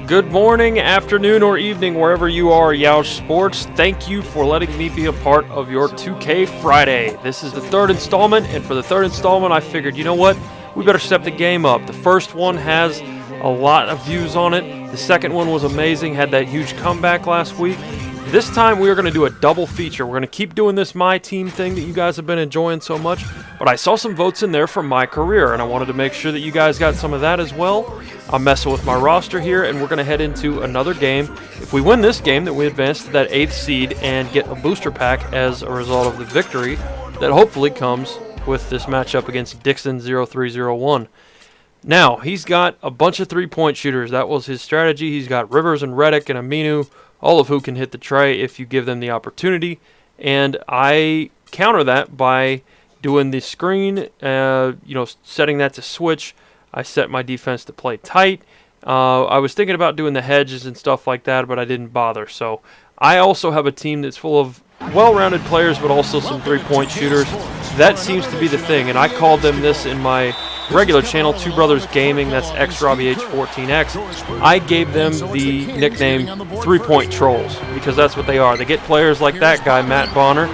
Good morning, afternoon, or evening, wherever you are, Youch Sports. Thank you for letting me be a part of your 2K Friday. This is the third installment, and for the third installment, I figured, you know what? We better step the game up. The first one has a lot of views on it. The second one was amazing, had that huge comeback last week. This time, we are going to do a double feature. We're going to keep doing this MyTEAM thing that you guys have been enjoying so much, but I saw some votes in there for MyCAREER, and I wanted to make sure that you guys got some of that as well. I'm messing with my roster here, and we're going to head into another game. If we win this game, then we advance to that 8th seed and get a booster pack as a result of the victory that hopefully comes with this matchup against Dixon 0301. Now, he's got a bunch of three-point shooters. That was his strategy. He's got Rivers and Reddick and Aminu, all of who can hit the tray if you give them the opportunity. And I counter that by doing the screen, setting that to switch. I set my defense to play tight. I was thinking about doing the hedges and stuff like that, but I didn't bother. So I also have a team that's full of well-rounded players, but also some three-point shooters. That seems to be the thing, and I called them this in my regular channel, Two Brothers Gaming. That's XRobbieH14X. I gave them the nickname Three-Point Trolls because that's what they are. They get players like that guy, Matt Bonner,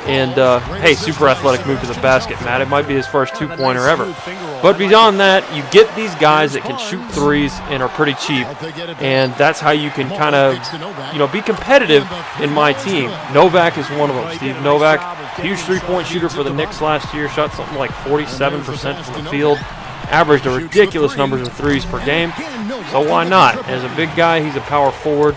and hey, super athletic move to the basket, Matt. It might be his first two-pointer ever. But beyond that, you get these guys that can shoot threes and are pretty cheap, and that's how you can kind of, be competitive in MyTEAM. Novak is one of them. Steve Novak, huge three-point shooter for the Knicks last year, shot something like 47% from the field, averaged a ridiculous numbers of threes per game. So why not? As a big guy, he's a power forward.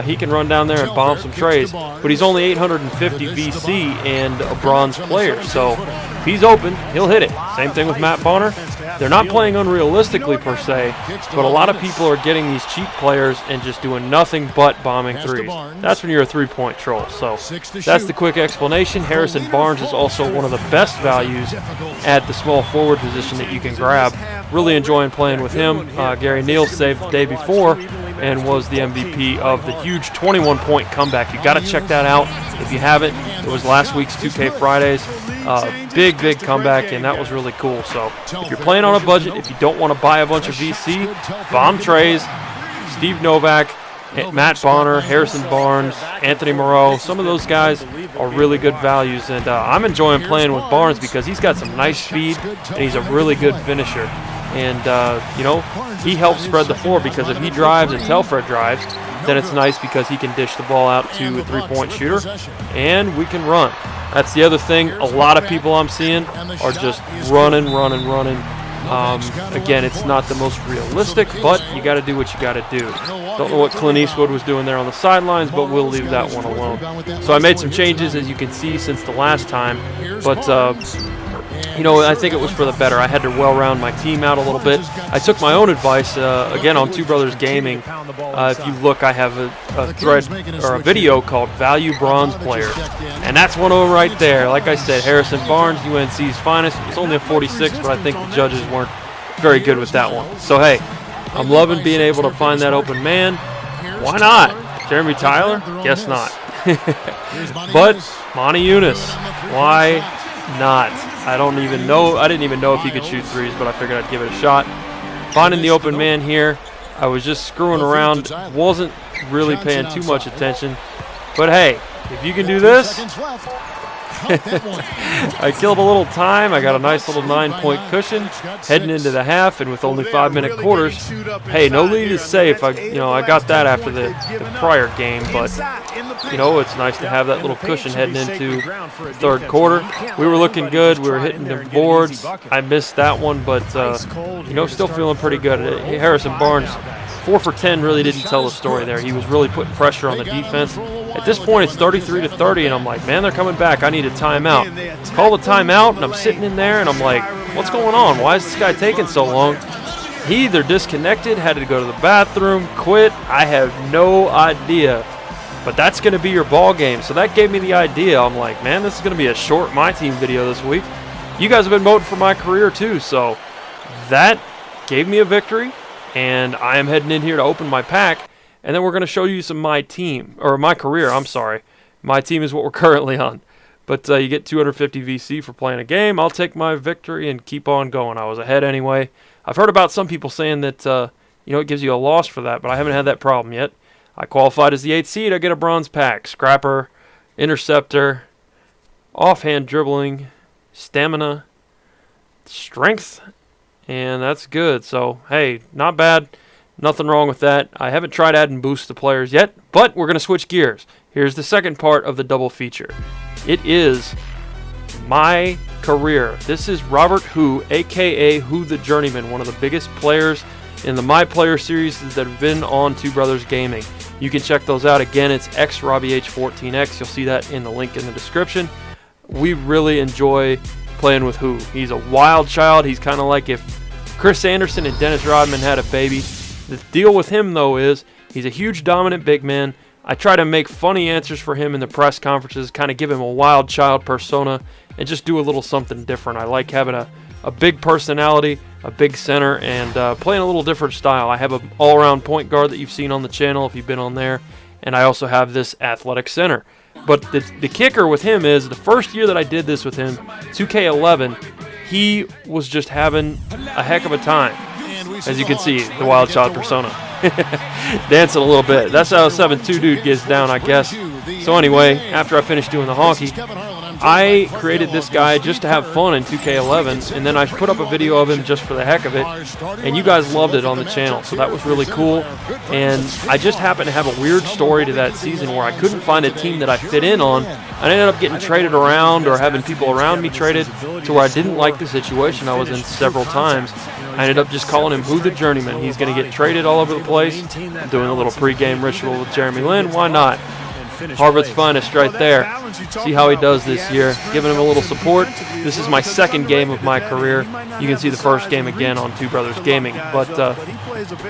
He can run down there and bomb some trays, but he's only 850 VC and a bronze player, so if he's open, he'll hit it. Same thing with Matt Bonner. They're not playing unrealistically per se, but a lot of people are getting these cheap players and just doing nothing but bombing threes. That's when you're a three-point troll. So that's the quick explanation. Harrison Barnes is also one of the best values at the small forward position that you can grab. Really enjoying playing with him. Gary Neal saved the day before and was the MVP of the huge 21-point comeback. You got to check that out if you haven't. It was last week's 2K Fridays. Big comeback, and that was really cool. So if you're playing on a budget, if you don't want to buy a bunch of VC, bomb trays, Steve Novak, Matt Bonner, Harrison Barnes, Anthony Moreau, some of those guys are really good values, and I'm enjoying playing with Barnes because he's got some nice speed, and he's a really good finisher. And, he helps spread the floor because if he drives and Telfred drives, then it's nice because he can dish the ball out to a three-point shooter, and we can run. That's the other thing. A lot of people I'm seeing are just running. Again, it's not the most realistic, but you got to do what you got to do. Don't know what Clint Eastwood was doing there on the sidelines, but we'll leave that one alone. So I made some changes, as you can see, since the last time, but I think it was for the better. I had to well-round my team out a little bit. I took my own advice, again, on Two Brothers Gaming. If you look, I have a thread or a video called Value Bronze Player, and that's one of them right there. Like I said, Harrison Barnes, UNC's finest. It's only a 46, but I think the judges weren't very good with that one. So, hey, I'm loving being able to find that open man. Why not? Jeremy Tyler? Guess not. But Monty Eunice, why not? I didn't even know if he could shoot threes, but I figured I'd give it a shot. Finding the open man here, I was just screwing around, wasn't really paying too much attention. But hey, if you can do this, I killed a little time. I got a nice little 9-point cushion heading into the half, and with only 5-minute quarters, hey, no lead is safe. I got that after the prior game, but it's nice to have that little cushion heading into the third quarter. We were looking good. We were hitting the boards. I missed that one, but still feeling pretty good. Harrison Barnes, 4 for 10, really didn't tell the story there. He was really putting pressure on the defense. At this point, it's 33-30, and I'm like, man, they're coming back. I need a timeout. Call the timeout, and I'm sitting in there, and I'm like, what's going on? Why is this guy taking so long? He either disconnected, had to go to the bathroom, quit. I have no idea. But that's going to be your ball game. So that gave me the idea. I'm like, man, this is going to be a short MyTEAM video this week. You guys have been voting for MyCAREER too, so that gave me a victory. And I am heading in here to open my pack, and then we're going to show you some MyTEAM, or MyCAREER, I'm sorry. MyTEAM is what we're currently on. But you get 250 VC for playing a game. I'll take my victory and keep on going. I was ahead anyway. I've heard about some people saying that it gives you a loss for that, but I haven't had that problem yet. I qualified as the 8th seed. I get a bronze pack. Scrapper, interceptor, offhand dribbling, stamina, strength, and that's good. So, hey, not bad. Nothing wrong with that. I haven't tried adding boosts to players yet, but we're going to switch gears. Here's the second part of the double feature. It is MyCAREER. This is Robert Who, a.k.a. Who the Journeyman, one of the biggest players in the MyPlayer series that have been on Two Brothers Gaming. You can check those out. Again, it's xRobbieH14X. You'll see that in the link in the description. We really enjoy playing with Who. He's a wild child. He's kind of like if Chris Anderson and Dennis Rodman had a baby. The deal with him, though, is he's a huge, dominant big man. I try to make funny answers for him in the press conferences, kind of give him a wild child persona, and just do a little something different. I like having a big personality, a big center, and playing a little different style. I have an all-around point guard that you've seen on the channel if you've been on there, and I also have this athletic center. But the kicker with him is the first year that I did this with him, 2K11, he was just having a heck of a time. As you can see, the wild child persona. Dancing a little bit. That's how a 7'2" dude gets down, I guess. So anyway, after I finished doing the honky, I created this guy just to have fun in 2K11, and then I put up a video of him just for the heck of it, and you guys loved it on the channel, so that was really cool. And I just happened to have a weird story to that season where I couldn't find a team that I fit in on. I ended up getting traded around or having people around me traded to where I didn't like the situation I was in several times. I ended up just calling him Who the Journeyman. He's going to get traded all over the place. I'm doing a little pregame ritual with Jeremy Lin. Why not? Harvard's finest right there. See how he does this year. Giving him a little support. This is my second game of MyCAREER. You can see the first game again on Two Brothers Gaming. But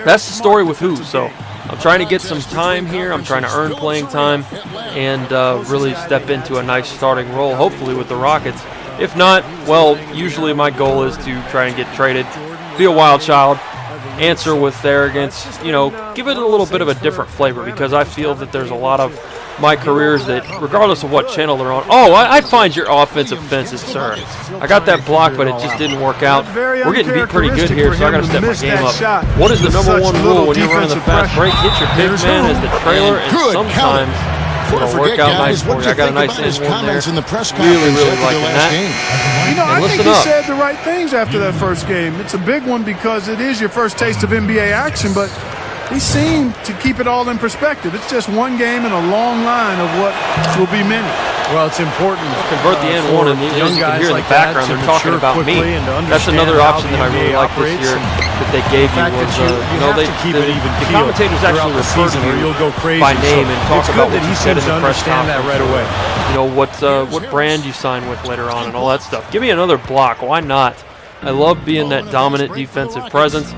that's the story with Who. So I'm trying to get some time here. I'm trying to earn playing time and really step into a nice starting role, hopefully with the Rockets. If not, well, usually my goal is to try and get traded, be a wild child, answer with arrogance, give it a little bit of a different flavor, because I feel that there's a lot of MyCAREERs that, regardless of what channel they're on, I find your offense offensive, sir. I got that block, but it just didn't work out. We're getting beat pretty good here, so I got to step my game up. What is the number one rule when you're running the fast break? Hit your big man as the trailer, and sometimes it'll work out nice for you. I got a nice end one there. Really liking that. I think he said the right things after that first game. It's a big one because it is your first taste of NBA action, but he seemed to keep it all in perspective. It's just one game and a long line of what will be many. Well, it's important to convert the end one, and you can hear in the background they're talking about me. That's another option that I really like this year that they gave you was, the commentators actually refer to you by name and talk about what you said in the press conference right away. What brand you sign with later on and all that stuff. Give me another block. Why not? I love being that dominant defensive presence.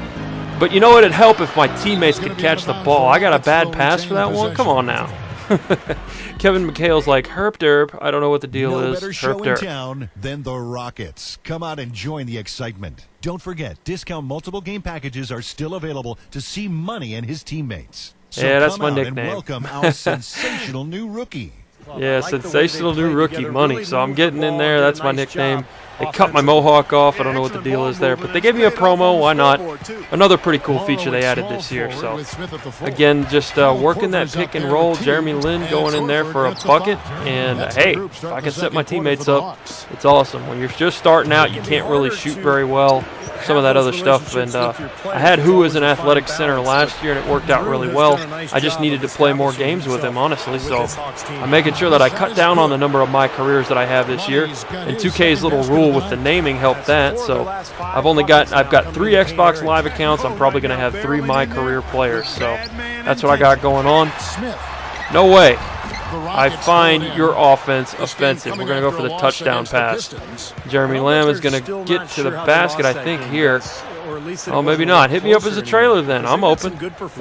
But you know what? It'd help if my teammates could catch the ball. I got a bad pass for that one. Come on now. Kevin McHale's like, herp derp. I don't know what the deal is. No better show in town than the Rockets. Come out and join the excitement. Don't forget, discount multiple game packages are still available to see Money and his teammates. So yeah, that's my come out nickname. And welcome our sensational new rookie. Yeah, sensational new rookie, Money. So I'm getting in there. That's my nickname. They cut my mohawk off. I don't know what the deal is there, but they gave me a promo. Why not? Another pretty cool feature they added this year. So, again, just working that pick and roll. Jeremy Lin going in there for a bucket. And, hey, if I can set my teammates up, it's awesome. When you're just starting out, you can't really shoot very well, some of that other stuff. And I had Who as an athletic center last year, and it worked out really well. I just needed to play more games with him, honestly. So I'm making sure that I cut down on the number of MyCAREERs that I have this year. And 2K's little rule with the naming helped that. So I've got 3 Xbox Live accounts. I'm probably going to have 3 MyCAREER players. So that's what I got going on. No way I find your offense offensive. We're going to go for the touchdown pass. Jeremy Lamb is going to get to the basket, I think, here. Oh, maybe not. Hit me up as a trailer then. I'm open.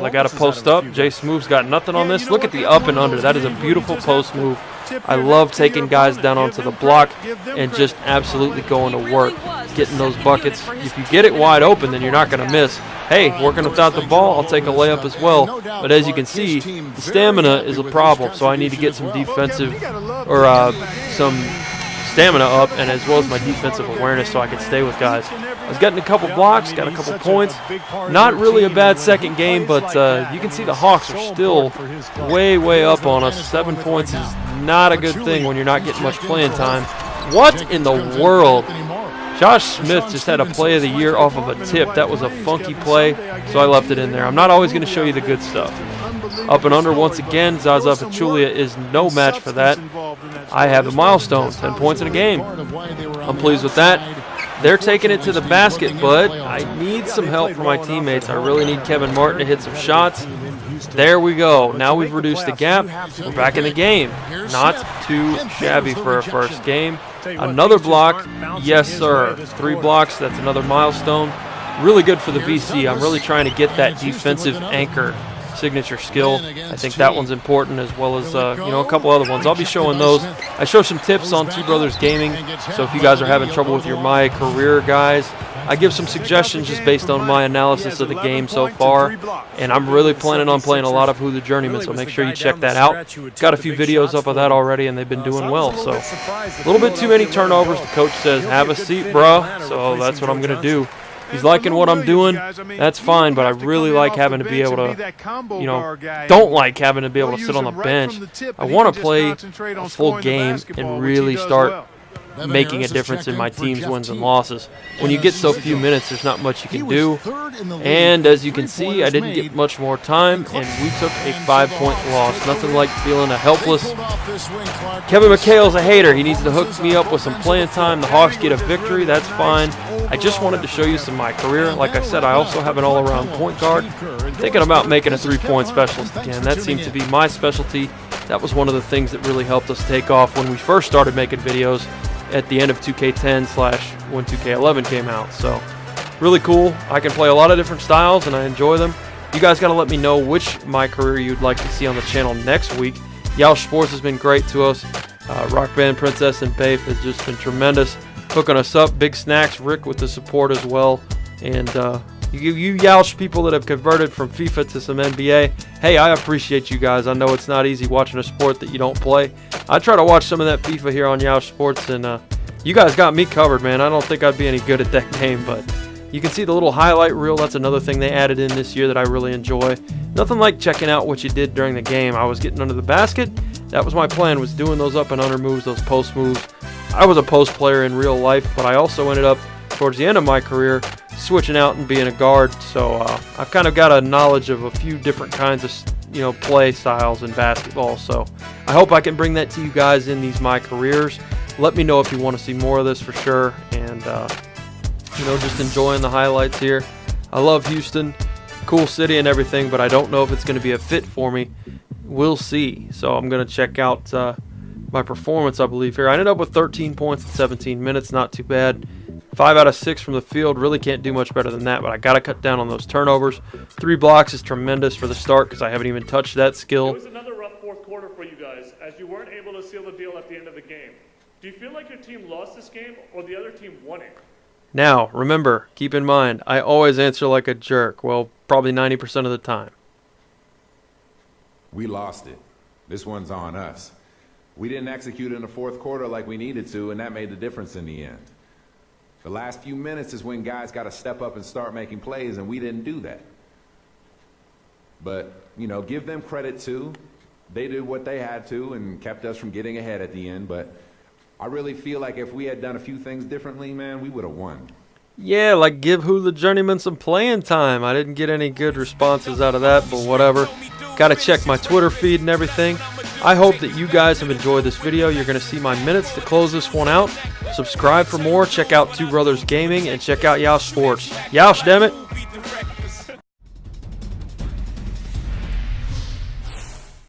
I got to post up. Jay Smooth's got nothing on this. Look at the up and under. That is a beautiful post move. I love taking guys down onto the block and just absolutely going to work, getting those buckets. If you get it wide open, then you're not going to miss. Hey, working without the ball, I'll take a layup as well. But as you can see, the stamina is a problem, so I need to get some defensive or some stamina up, and as well as my defensive awareness so I could stay with guys. I was getting a couple blocks, got a couple points. Not really a bad second game, but you can see the Hawks are still way up on us. 7 points is not a good thing when you're not getting much playing time. What in the world? Josh Smith just had a play of the year off of a tip. That was a funky play, so I left it in there. I'm not always going to show you the good stuff. Up and under once again. Zaza Pachulia is no match for that. I have a milestone, 10 points in a game. I'm pleased with that. They're taking it to the basket, but I need some help from my teammates. I really need Kevin Martin to hit some shots. There we go. Now we've reduced the gap. We're back in the game. Not too shabby for a first game. Another block. Yes, sir. 3 blocks. That's another milestone. Really good for the VC. I'm really trying to get that defensive anchor signature skill. I think that one's important, as well as a couple other ones. I'll be showing those. I show some tips on T Brothers Gaming, so if you guys are having trouble with your MyCAREER guys, I give some suggestions just based on my analysis of the game so far, and I'm really planning on playing a lot of Who the Journeyman, so make sure you check that out. Got a few videos up of that already, and they've been doing well. So a little bit too many turnovers. The coach says, have a seat, bruh, so that's what I'm going to do. He's liking what I'm doing, that's fine, but I really like having to be able to, don't like having to be able to sit on the bench. I want to play a full game and really start making a difference in my team's wins and losses. When you get so few minutes, there's not much you can do. And as you can see, I didn't get much more time, and we took a 5-point loss. Nothing like feeling helpless. Kevin McHale's a hater. He needs to hook me up with some playing time. The Hawks get a victory. That's fine. I just wanted to show you some MyCAREER. Like I said, I also have an all-around point guard. Thinking about making a 3-point specialist again. That seemed to be my specialty. That was one of the things that really helped us take off when we first started making videos at the end of 2K10 / when 2K11 came out. So really cool. I can play a lot of different styles and I enjoy them. You guys got to let me know which MyCAREER you'd like to see on the channel next week. Yoush Sports has been great to us. Rock Band Princess and Bafe has just been tremendous, hooking us up. Big Snacks, Rick with the support as well. And you Yoush people that have converted from FIFA to some NBA, hey, I appreciate you guys. I know it's not easy watching a sport that you don't play. I try to watch some of that FIFA here on Yoush Sports, and you guys got me covered, man. I don't think I'd be any good at that game, but you can see the little highlight reel. That's another thing they added in this year that I really enjoy. Nothing like checking out what you did during the game. I was getting under the basket. That was my plan, was doing those up and under moves, those post moves. I was a post player in real life, but I also ended up, towards the end of my career, switching out and being a guard. So I've kind of got a knowledge of a few different kinds of play styles in basketball. So I hope I can bring that to you guys in these MyCAREERs. Let me know if you want to see more of this for sure. And just enjoying the highlights here. I love Houston, cool city and everything, but I don't know if it's going to be a fit for me. We'll see. So I'm going to check out my performance, I believe, here. I ended up with 13 points in 17 minutes, not too bad. 5 out of 6 from the field, really can't do much better than that, but I got to cut down on those turnovers. 3 blocks is tremendous for the start because I haven't even touched that skill. It was another rough fourth quarter for you guys as you weren't able to seal the deal at the end of the game. Do you feel like your team lost this game or the other team won it? Now, remember, keep in mind, I always answer like a jerk. Well, probably 90% of the time. We lost it. This one's on us. We didn't execute in the fourth quarter like we needed to, and that made the difference in the end. The last few minutes is when guys got to step up and start making plays, and we didn't do that. But, give them credit too. They did what they had to and kept us from getting ahead at the end. But I really feel like if we had done a few things differently, man, we would have won. Yeah, like give Who the Journeyman some playing time. I didn't get any good responses out of that, but whatever. Got to check my Twitter feed and everything. I hope that you guys have enjoyed this video. You're going to see my minutes to close this one out. Subscribe for more. Check out Two Brothers Gaming and check out Yoush Sports. Yoush, damn it.